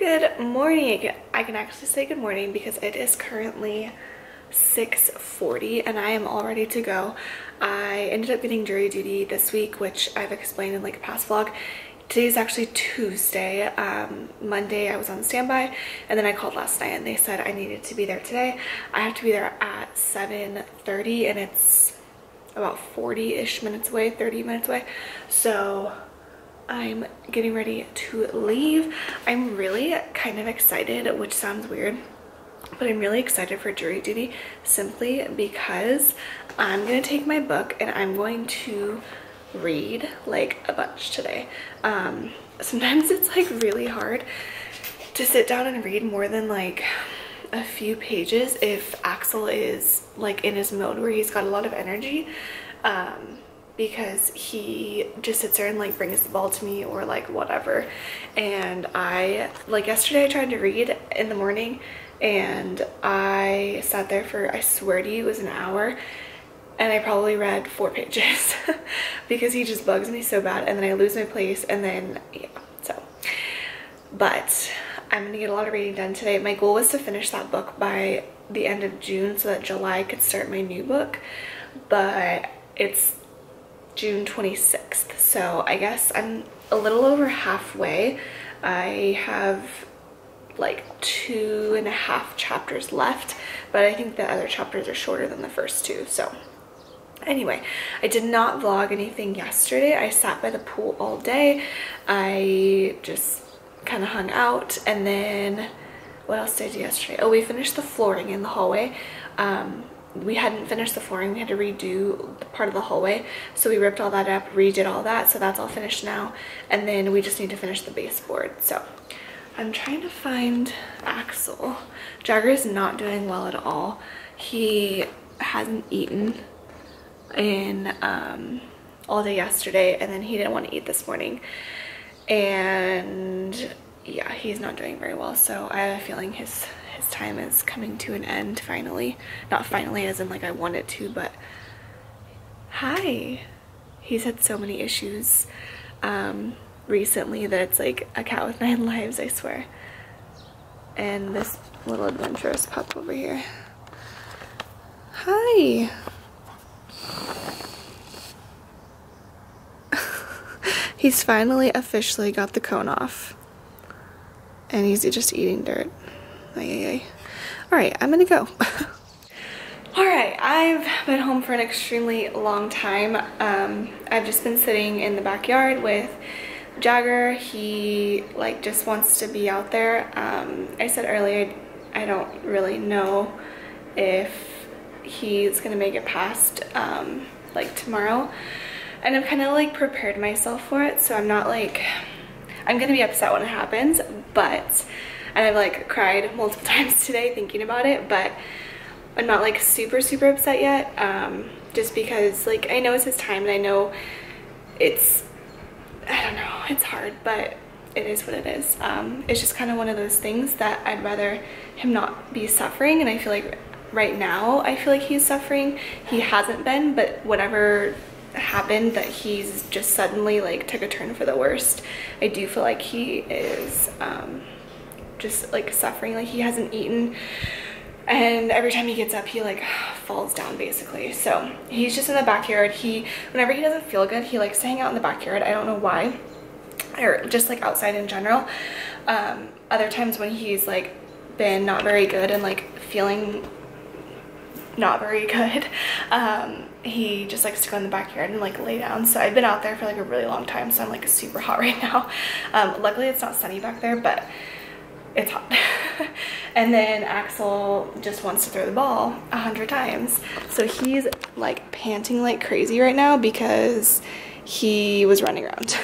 Good morning. I can actually say good morning because it is currently 6:40 and I am all ready to go. I ended up getting jury duty this week, which I've explained in like a past vlog. Today is actually Tuesday. Monday I was on standby and then I called last night and they said I needed to be there today. I have to be there at 7:30 and it's about 40-ish minutes away, 30 minutes away. So I'm getting ready to leave. I'm really kind of excited, which sounds weird, but I'm really excited for jury duty simply because I'm gonna take my book and I'm going to read like a bunch today. Sometimes it's like really hard to sit down and read more than like a few pages if Axel is like in his mode where he's got a lot of energy. Because he just sits there and like brings the ball to me or like whatever. And I, like yesterday I tried to read in the morning and I sat there for, I swear to you, it was an hour and I probably read 4 pages because he just bugs me so bad and then I lose my place and then, yeah, so. But I'm gonna get a lot of reading done today. My goal was to finish that book by the end of June so that July could start my new book, but it's June 26th, so I guess I'm a little over halfway. I have like 2.5 chapters left, but I think the other chapters are shorter than the first 2. So anyway, I did not vlog anything yesterday. I sat by the pool all day. I just kind of hung out, and then what else did I do yesterday? Oh, we finished the flooring in the hallway. We hadn't finished the flooring. We had to redo part of the hallway, so we ripped all that up, redid all that, so that's all finished now, and then we just need to finish the baseboard. So I'm trying to find Axel. Jagger is not doing well at all. He hasn't eaten in all day yesterday, and then he didn't want to eat this morning, and yeah, he's not doing very well. So I have a feeling his time is coming to an end finally. Not finally as in like I want it to, but hi. He's had so many issues recently that it's like a cat with 9 lives, I swear. And this little adventurous pup over here. Hi. He's finally officially got the cone off and he's just eating dirt. Alright, I'm gonna go. Alright, I've been home for an extremely long time. I've just been sitting in the backyard with Jagger. He like just wants to be out there. I said earlier I don't really know if he's gonna make it past like tomorrow, and I've kind of like prepared myself for it, so I'm not like, I'm gonna be upset when it happens, but, and I've like cried multiple times today thinking about it, but I'm not like super upset yet, just because like I know it's his time and I know it's, I don't know, it's hard, but it is what it is. It's just kind of one of those things that I'd rather him not be suffering, and I feel like right now I feel like he's suffering. He hasn't been, but whatever happened that he's just suddenly like took a turn for the worst, I do feel like he is just like suffering. Like he hasn't eaten and every time he gets up he like falls down basically. So he's just in the backyard. Whenever he doesn't feel good, he likes to hang out in the backyard. I don't know why, or just like outside in general. Other times when he's like been not very good and like feeling not very good, he just likes to go in the backyard and like lay down. So I've been out there for like a really long time, so I'm like super hot right now. Luckily it's not sunny back there, but it's hot. And then Axel just wants to throw the ball 100 times, so he's like panting like crazy right now because he was running around.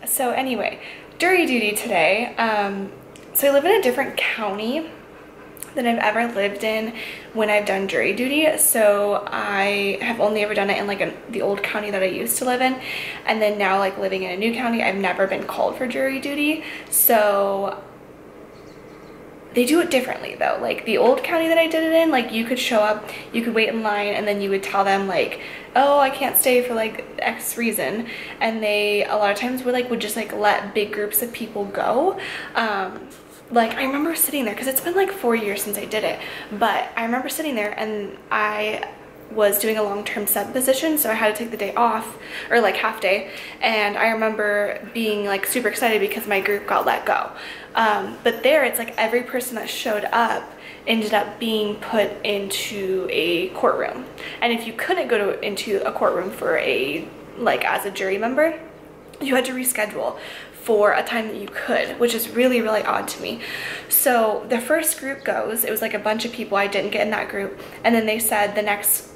So anyway, jury duty today. So I live in a different county than I've ever lived in when I've done jury duty. So I have only ever done it in like the old county that I used to live in, and then now like living in a new county, I've never been called for jury duty. So They do it differently though. Like the old county that I did it in, like you could show up, you could wait in line, and then you would tell them like, oh, I can't stay for like X reason, and they a lot of times would just like let big groups of people go. Like I remember sitting there, because it's been like 4 years since I did it, but I remember sitting there and I was doing a long-term sub position, so I had to take the day off, or like half day, and I remember being like super excited because my group got let go. But there it's like every person that showed up ended up being put into a courtroom, and if you couldn't go into a courtroom for as a jury member, you had to reschedule for a time that you could, which is really, really odd to me. So the first group goes, it was like a bunch of people, I didn't get in that group, and then they said the next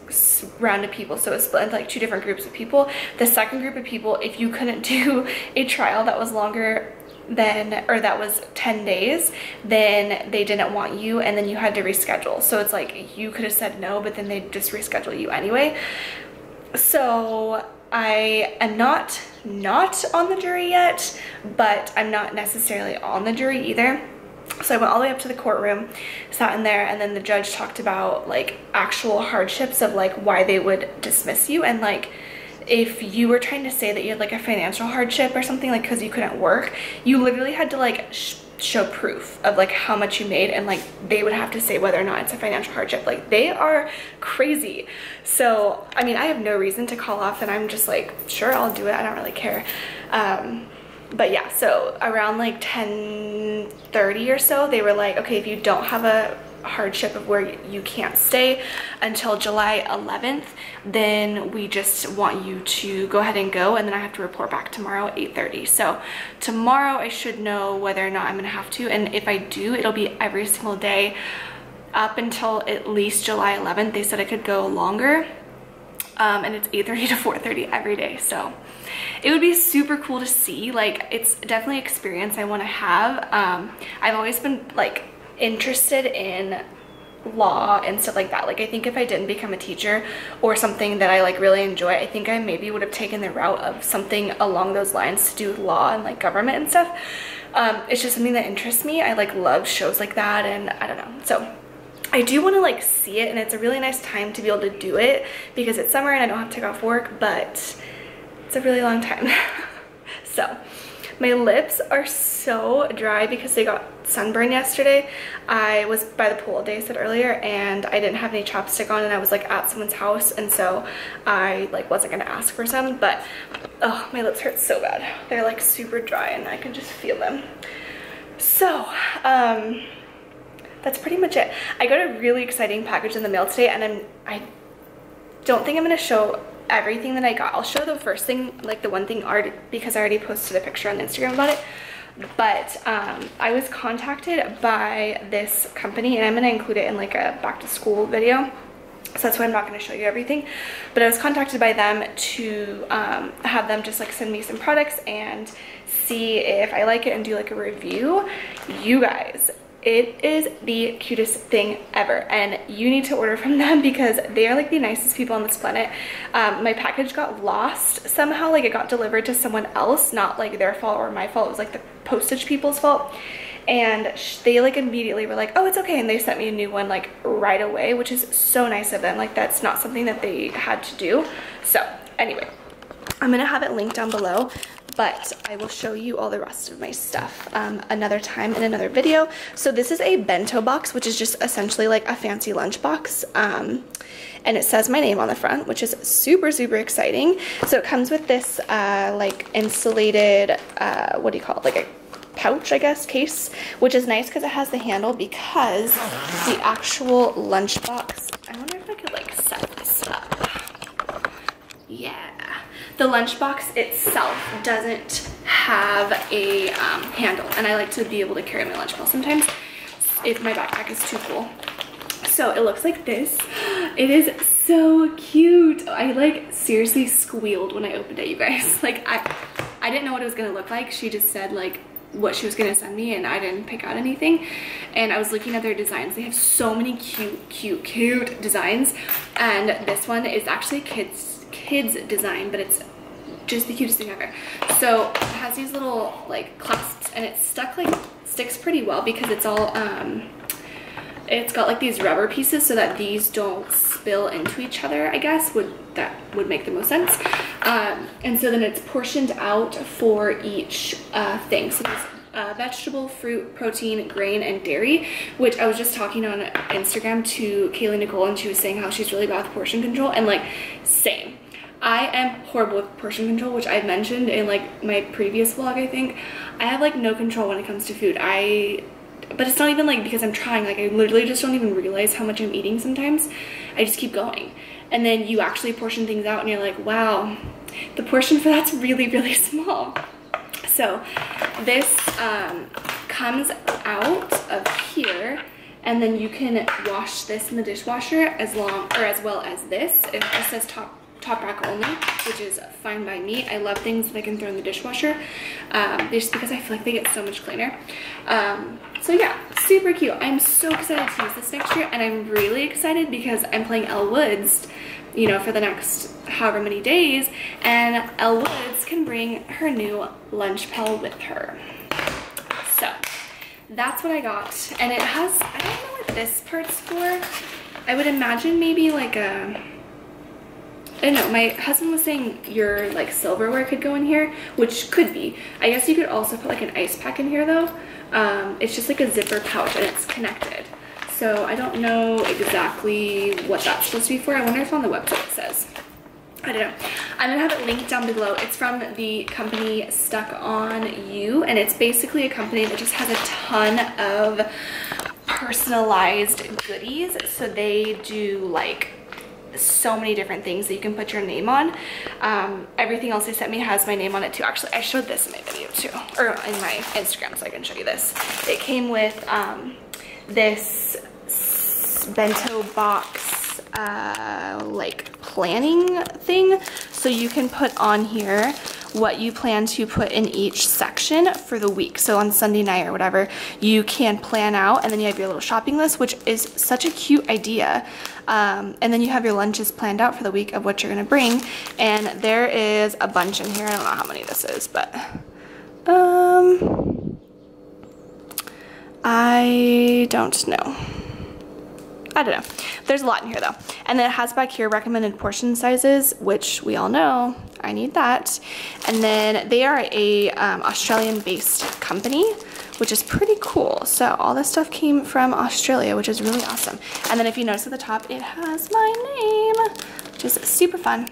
round of people, so it was split into like 2 different groups of people. The second group of people, if you couldn't do a trial that was longer than, or that was 10 days, then they didn't want you, and then you had to reschedule. So it's like you could have said no, but then they just reschedule you anyway. So I am not on the jury yet, but I'm not necessarily on the jury either. So I went all the way up to the courtroom, sat in there, and then the judge talked about like actual hardships of like why they would dismiss you, and like if you were trying to say that you had like a financial hardship or something, like because you couldn't work, you literally had to like show proof of like how much you made, and like they would have to say whether or not it's a financial hardship. Like they are crazy. So I mean, I have no reason to call off, and I'm just like, sure, I'll do it, I don't really care. But yeah, so around like 10:30 or so, they were like, okay, if you don't have a hardship of where you can't stay until July 11th, then we just want you to go ahead and go, and then I have to report back tomorrow at 8:30. So tomorrow I should know whether or not I'm gonna have to, and if I do, it'll be every single day up until at least July 11th. They said I could go longer, and it's 8:30 to 4:30 every day. So it would be super cool to see. Like it's definitely an experience I want to have. I've always been like interested in law and stuff like that. Like I think if I didn't become a teacher or something that I like really enjoy, I think I maybe would have taken the route of something along those lines to do with law and like government and stuff. It's just something that interests me. I like love shows like that, and I don't know. So I do want to like see it, and it's a really nice time to be able to do it because it's summer and I don't have to take off work, but it's a really long time. So my lips are so dry because they got sunburn yesterday. I was by the pool all day, I said earlier, and I didn't have any chapstick on, and I was like at someone's house, and so I like wasn't gonna ask for some, but oh, my lips hurt so bad. They're like super dry and I can just feel them. So that's pretty much it. I got a really exciting package in the mail today, and I don't think I'm gonna show everything that I got. I'll show the first thing, like the one thing already, because I already posted a picture on Instagram about it. But I was contacted by this company, and I'm gonna include it in like a back to school video, so that's why I'm not going to show you everything. But I was contacted by them to have them just like send me some products and see if I like it and do like a review. You guys, it is the cutest thing ever, and you need to order from them because they are like the nicest people on this planet. My package got lost somehow, like it got delivered to someone else, not like their fault or my fault. It was like the postage people's fault, and they like immediately were like, oh, it's okay, and they sent me a new one like right away, which is so nice of them. Like that's not something that they had to do. So anyway, I'm gonna have it linked down below, but I will show you all the rest of my stuff another time in another video. So this is a bento box, which is just essentially like a fancy lunch box. And it says my name on the front, which is super, super exciting. So it comes with this like insulated, what do you call it? Like a pouch, I guess, case, which is nice because it has the handle, because the actual lunchbox, I wonder if I could like set this up. Yeah. The lunchbox itself doesn't have a handle, and I like to be able to carry my lunch ball sometimes if my backpack is too full. So it looks like this. It is so cute. I like seriously squealed when I opened it, you guys. Like I didn't know what it was gonna look like. She just said like what she was gonna send me, and I didn't pick out anything. And I was looking at their designs. They have so many cute designs, and this one is actually kids design, but it's just the cutest thing ever. So it has these little like clasps, and it's sticks pretty well because it's all it's got like these rubber pieces so that these don't spill into each other, I guess. That would make the most sense. And so then it's portioned out for each thing. So there's vegetable, fruit, protein, grain, and dairy, which I was just talking on Instagram to Kaylee Nicole, and she was saying how she's really bad with portion control, and like same. I am horrible with portion control, which I've mentioned in like my previous vlog, I think. I have like no control when it comes to food. But it's not even like because I'm trying, like I literally just don't even realize how much I'm eating sometimes. I just keep going. And then you actually portion things out and you're like, wow, the portion for that's really, really small. So this comes out of here, and then you can wash this in the dishwasher as well as this. It just says top rack only, which is fine by me. I love things that I can throw in the dishwasher just because I feel like they get so much cleaner. So yeah, super cute. I'm so excited to use this next year, and I'm really excited because I'm playing Elle Woods, you know, for the next however many days, and Elle Woods can bring her new Lunchpal with her. So that's what I got, and it has, I don't know what this part's for. I would imagine maybe like a, I don't know, my husband was saying your like silverware could go in here, which could be. I guess you could also put like an ice pack in here though. It's just like a zipper pouch and it's connected. So I don't know exactly what that's supposed to be for. I wonder if on the website it says. I don't know. I'm gonna have it linked down below. It's from the company Stuck On You, and it's basically a company that just has a ton of personalized goodies. So they do like so many different things that you can put your name on. Everything else they sent me has my name on it too. Actually, I showed this in my video too, or in my Instagram, so I can show you this. It came with this bento box like planning thing, so you can put on here what you plan to put in each section for the week. So on Sunday night or whatever, you can plan out, and then you have your little shopping list, which is such a cute idea. And then you have your lunches planned out for the week of what you're gonna bring. And there is a bunch in here. I don't know how many this is, but I don't know. I don't know. There's a lot in here though. And then it has back here recommended portion sizes, which we all know I need that. And then they are a Australian-based company, which is pretty cool. So all this stuff came from Australia, which is really awesome. And then if you notice at the top, it has my name, which is super fun.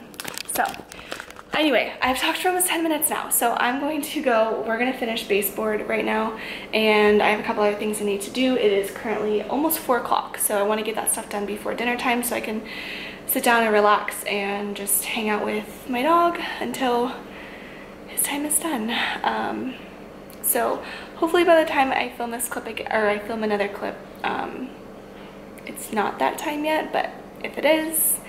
So anyway, I've talked for almost 10 minutes now, so I'm going to go. We're gonna finish baseboard right now, and I have a couple other things I need to do. It is currently almost 4 o'clock, so I wanna get that stuff done before dinner time so I can sit down and relax and just hang out with my dog until his time is done. So hopefully by the time I film this clip again, or I film another clip, it's not that time yet, but if it is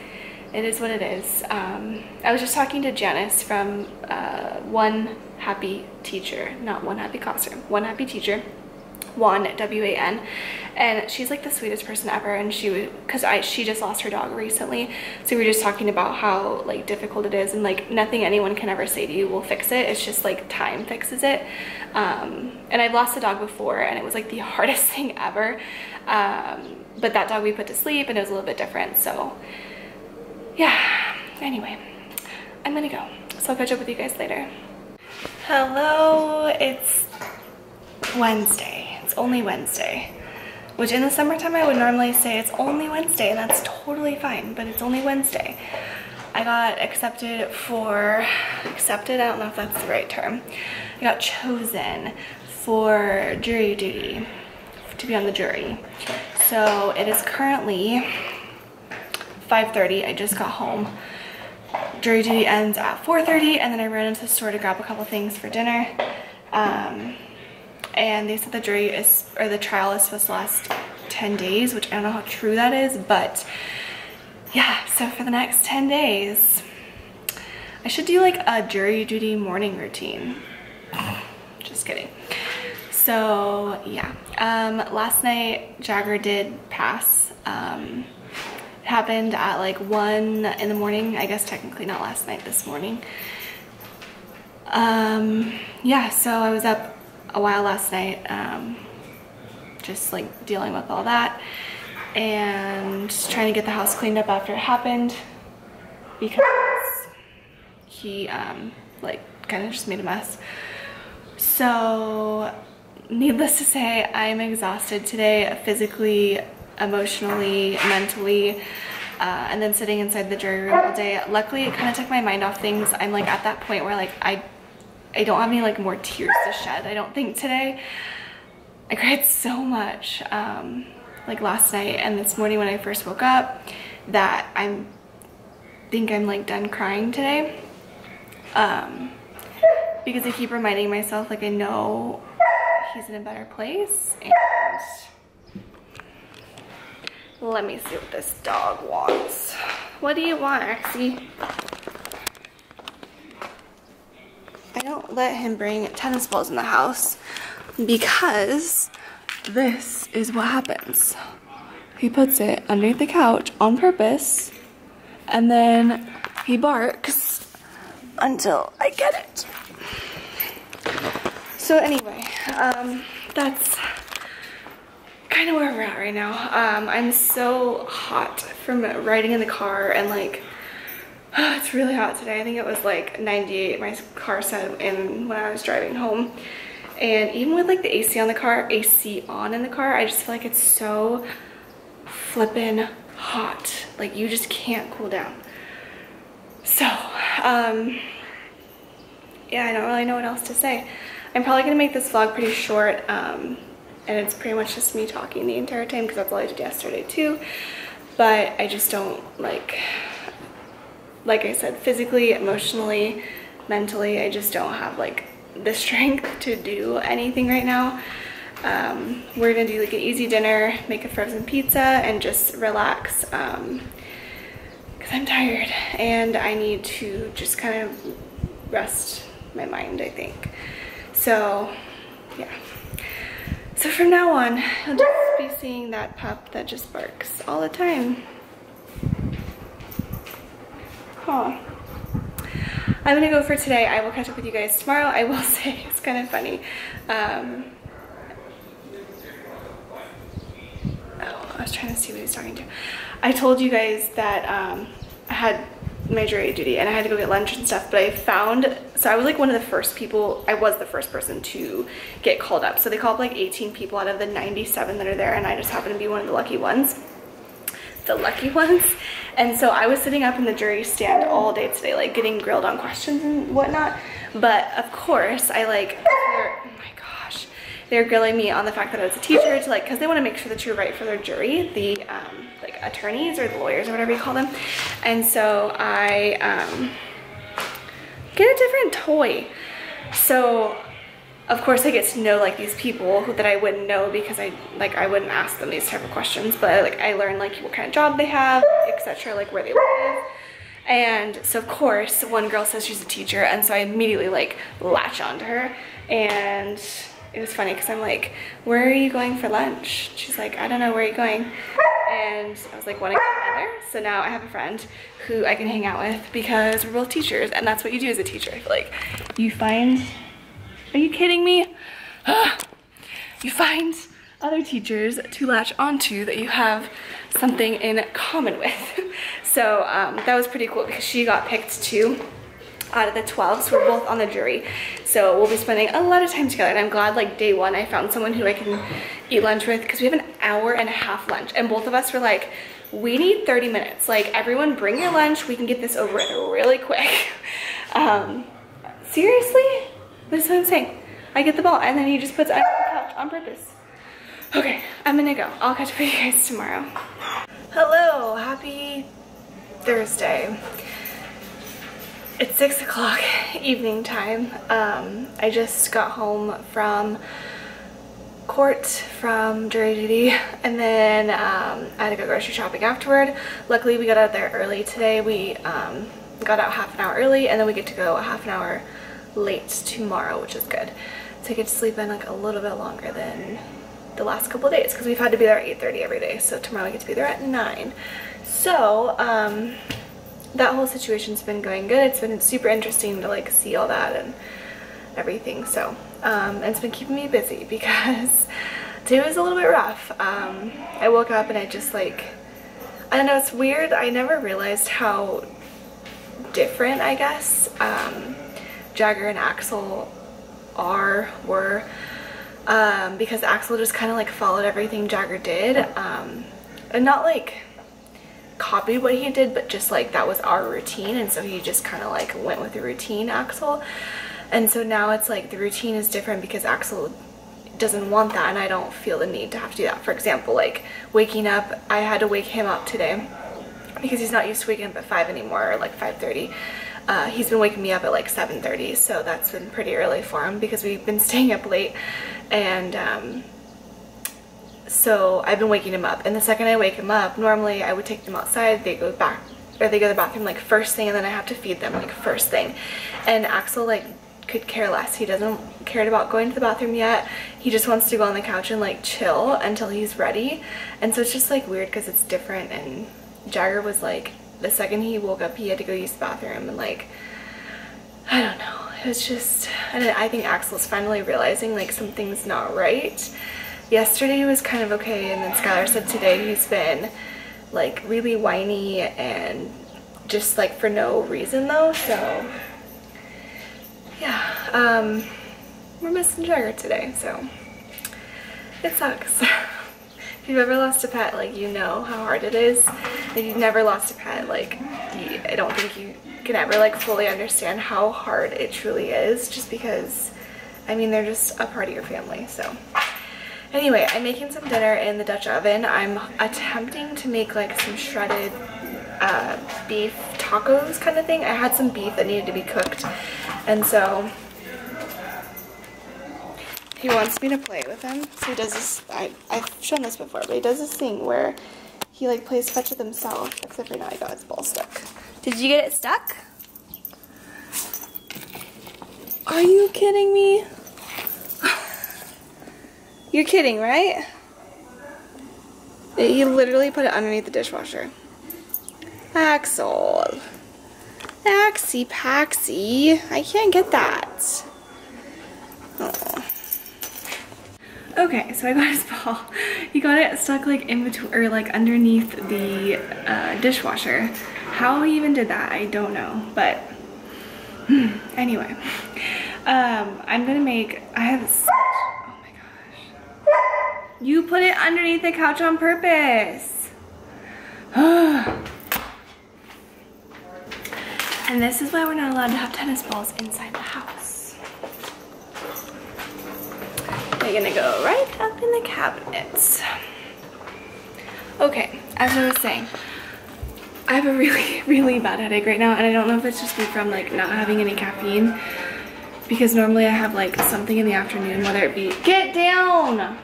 what it is. I was just talking to Janice from One Happy Teacher, not One Happy Classroom, One Happy Teacher, Juan, W-A-N, and she's like the sweetest person ever. And she just lost her dog recently, so we were just talking about how like difficult it is, and like nothing anyone can ever say to you will fix it. It's just like time fixes it. And I've lost a dog before, and it was like the hardest thing ever. But that dog we put to sleep, and it was a little bit different. So yeah, anyway, I'm gonna go. So I'll catch up with you guys later. Hello, it's Wednesday. It's only Wednesday, which in the summertime I would normally say it's only Wednesday, and that's totally fine, but it's only Wednesday. I got accepted, I don't know if that's the right term. I got chosen for jury duty, to be on the jury. So it is currently 5:30. I just got home. Jury duty ends at 4:30, and then I ran into the store to grab a couple things for dinner. And they said the trial is supposed to last 10 days, which I don't know how true that is, but yeah, so for the next 10 days, I should do like a jury duty morning routine. Just kidding. So yeah, last night Jagger did pass. It happened at like 1 in the morning, I guess technically not last night, this morning. Yeah, so I was up a while last night, just like dealing with all that and trying to get the house cleaned up after it happened because he like kind of just made a mess. So needless to say, I'm exhausted today, physically, emotionally, mentally, and then sitting inside the jury room all day. Luckily, it kind of took my mind off things. I'm like at that point where like I don't have any like more tears to shed, I don't think, today. I cried so much like last night and this morning when I first woke up that I think I'm like done crying today, because I keep reminding myself like I know he's in a better place. And let me see what this dog wants. What do you want, Axie? I don't let him bring tennis balls in the house because this is what happens. He puts it underneath the couch on purpose and then he barks until I get it. So anyway, that's kind of where we're at right now. I'm so hot from riding in the car and like, it's really hot today. I think it was like 98, my car said when I was driving home. And even with like the AC on in the car, I just feel like it's so flippin' hot. Like you just can't cool down. So, yeah, I don't really know what else to say. I'm probably gonna make this vlog pretty short, and it's pretty much just me talking the entire time because that's all I did yesterday too. But I just don't like I said, physically, emotionally, mentally, I just don't have like the strength to do anything right now. We're gonna do like an easy dinner, make a frozen pizza, and just relax because I'm tired and I need to just kind of rest my mind, I think. So yeah, so from now on you'll just be seeing that pup that just barks all the time. Huh. I'm gonna go for today. I will catch up with you guys tomorrow. I will say it's kind of funny. Oh, I was trying to see what he was talking to. I told you guys that I had my jury duty and I had to go get lunch and stuff, but I found, so I was like one of the first people, I was the first person to get called up. So they called up like 18 people out of the 97 that are there, and I just happened to be one of the lucky ones. And so I was sitting up in the jury stand all day today, like getting grilled on questions and whatnot. But of course I like, oh my gosh, they're grilling me on the fact that I was a teacher to like, because they want to make sure that you're right for their jury, the like attorneys or the lawyers or whatever you call them. And so I get a different toy. So of course I get to know like these people that I wouldn't know because I wouldn't ask them these type of questions, but like I learned like what kind of job they have, etc., like where they live. And so of course one girl says she's a teacher, and so I immediately like latch onto her. And it was funny because I'm like, where are you going for lunch? She's like, I don't know, where are you going? And I was like, wanna get together? So now I have a friend who I can hang out with because we're both teachers, and that's what you do as a teacher. I feel like you find, are you kidding me? You find other teachers to latch onto that you have something in common with. So that was pretty cool because she got picked too out of the 12, so we're both on the jury. So we'll be spending a lot of time together, and I'm glad like day one I found someone who I can eat lunch with because we have an hour-and-a-half lunch, and both of us were like, we need 30 minutes. Like, everyone bring your lunch, we can get this over with really quick. Seriously? That's what I'm saying. I get the ball and then he just puts it on the couch on purpose. Okay, I'm gonna go. I'll catch up with you guys tomorrow. Hello, happy Thursday. It's 6 o'clock evening time. I just got home from court from jury duty, and then I had to go grocery shopping afterward. Luckily we got out there early today. We got out half an hour early, and then we get to go a half an hour late tomorrow, which is good. So I get to sleep in like a little bit longer than the last couple of days because we've had to be there at 8:30 every day. So tomorrow I get to be there at 9. So that whole situation's been going good. It's been super interesting to like see all that and everything. So and it's been keeping me busy because today was a little bit rough. I woke up and I just like, I don't know, it's weird. I never realized how different, I guess, Jagger and Axel were, because Axel just kind of like followed everything Jagger did, and not like copied what he did, but just like that was our routine, and so he just kind of like went with the routine, Axel. And so now it's like the routine is different because Axel doesn't want that, and I don't feel the need to have to do that. For example, like waking up, I had to wake him up today because he's not used to waking up at 5 anymore, or like 5:30. He's been waking me up at like 7:30, so that's been pretty early for him because we've been staying up late. And so I've been waking him up, and the second I wake him up, normally I would take them outside, they go back, or they go to the bathroom like first thing, and then I have to feed them like first thing. And Axel like could care less. He doesn't care about going to the bathroom yet. He just wants to go on the couch and like chill until he's ready. And so it's just like weird because it's different. And Jagger was like, the second he woke up he had to go use the bathroom, and like, I don't know, it was just, and I think Axel's finally realizing like something's not right. Yesterday was kind of okay, and then Skylar said today he's been like really whiny and just like for no reason though. So yeah, we're missing Jagger today, so it sucks. If you've ever lost a pet, like, you know how hard it is. If you've never lost a pet, like, I don't think you can ever like fully understand how hard it truly is, just because, I mean, they're just a part of your family. So anyway, I'm making some dinner in the Dutch oven. I'm attempting to make like some shredded beef tacos kind of thing. I had some beef that needed to be cooked, and so he wants me to play with him. So he does this, I've shown this before, but he does this thing where he like plays fetch with himself, except for now he got his ball stuck. Did you get it stuck? Are you kidding me? You're kidding, right? He literally put it underneath the dishwasher. Axel. Axie Paxie. I can't get that. Oh. Okay, so I got his ball. He got it stuck like in between, or like underneath the dishwasher. How he even did that, I don't know. But anyway, I'm gonna make, I have such, oh my gosh. You put it underneath the couch on purpose. And this is why we're not allowed to have tennis balls inside the house. They're gonna go right up in the cabinets. Okay, as I was saying, I have a really, really bad headache right now, and I don't know if it's just from like not having any caffeine, because normally I have like something in the afternoon, whether it be, get down!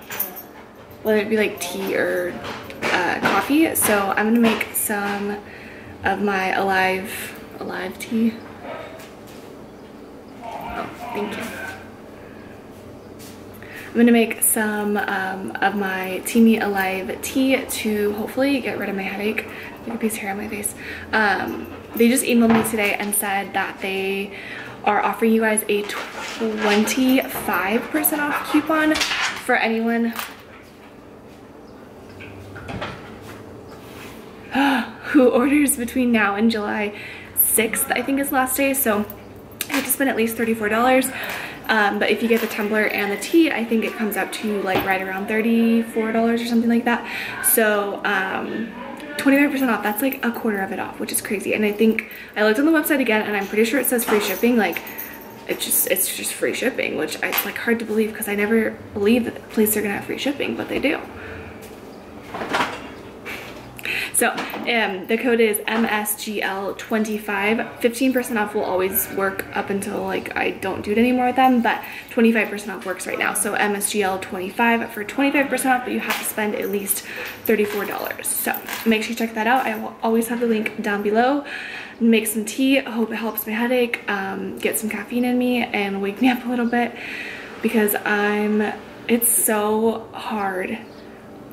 Whether it be like tea or coffee. So I'm gonna make some of my Alive tea. Oh, thank you. I'm gonna make some of my Teamy Alive tea to hopefully get rid of my headache. Look at piece of hair on my face. They just emailed me today and said that they are offering you guys a 25% off coupon for anyone who orders between now and July 6th, I think is last day. So you have to spend at least $34. But if you get the tumbler and the tea, I think it comes out to like right around $34 or something like that. So 25% off, that's like a quarter of it off, which is crazy. And I think I looked on the website again, and I'm pretty sure it says free shipping. Like it's just free shipping, which it's like hard to believe because I never believed that places are gonna have free shipping, but they do. So the code is MSGL25. 15% off will always work up until like I don't do it anymore with them, but 25% off works right now. So MSGL25 for 25% off, but you have to spend at least $34. So make sure you check that out. I will always have the link down below. Make some tea. I hope it helps my headache, get some caffeine in me, and wake me up a little bit, because it's so hard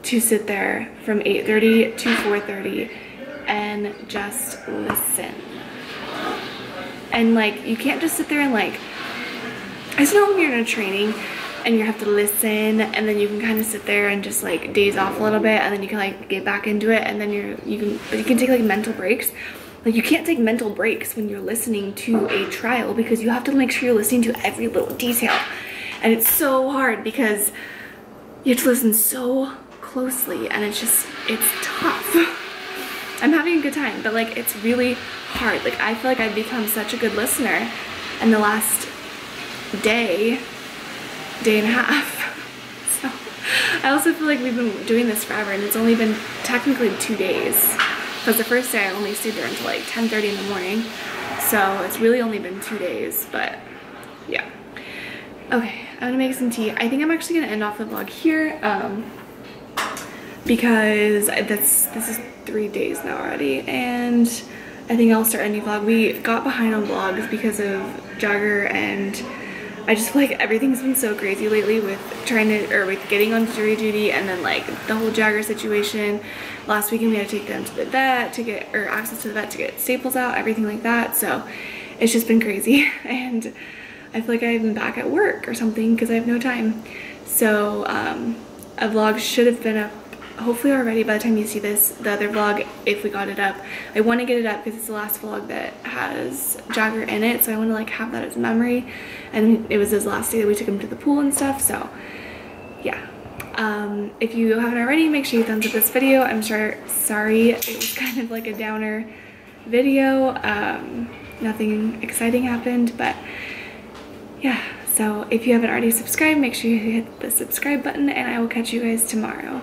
to sit there from 8:30 to 4:30 and just listen. And like, you can't just sit there and like I just know when you're in a training and you have to listen, and then you can kind of sit there and just like daze off a little bit, and then you can like get back into it, and then you can take like mental breaks. Like you can't take mental breaks when you're listening to a trial, because you have to make sure you're listening to every little detail. And it's so hard because you have to listen so closely, and it's tough. I'm having a good time, but like it's really hard. Like I feel like I've become such a good listener in the last day and a half. So I also feel like we've been doing this forever, and it's only been technically 2 days, because the first day I only stayed there until like 10:30 in the morning. So it's really only been 2 days, but yeah. Okay, I'm gonna make some tea. I think I'm actually gonna end off the vlog here, because this is 3 days now already, and I think I'll start a new vlog. We got behind on vlogs because of Jagger, and I just feel like everything's been so crazy lately with with getting on jury duty, and then like the whole Jagger situation. Last weekend we had to take them to the vet to get, or access to the vet to get staples out, everything like that. So it's just been crazy, and I feel like I've been back at work or something because I have no time. So a vlog should have been up hopefully already by the time you see this, the other vlog, if we got it up. I want to get it up because it's the last vlog that has Jagger in it, so I want to like have that as a memory. And it was his last day that we took him to the pool and stuff, so yeah. If you haven't already, make sure you thumbs up this video. I'm sorry it was kind of like a downer video. Nothing exciting happened, but yeah. So if you haven't already subscribed, make sure you hit the subscribe button, and I will catch you guys tomorrow.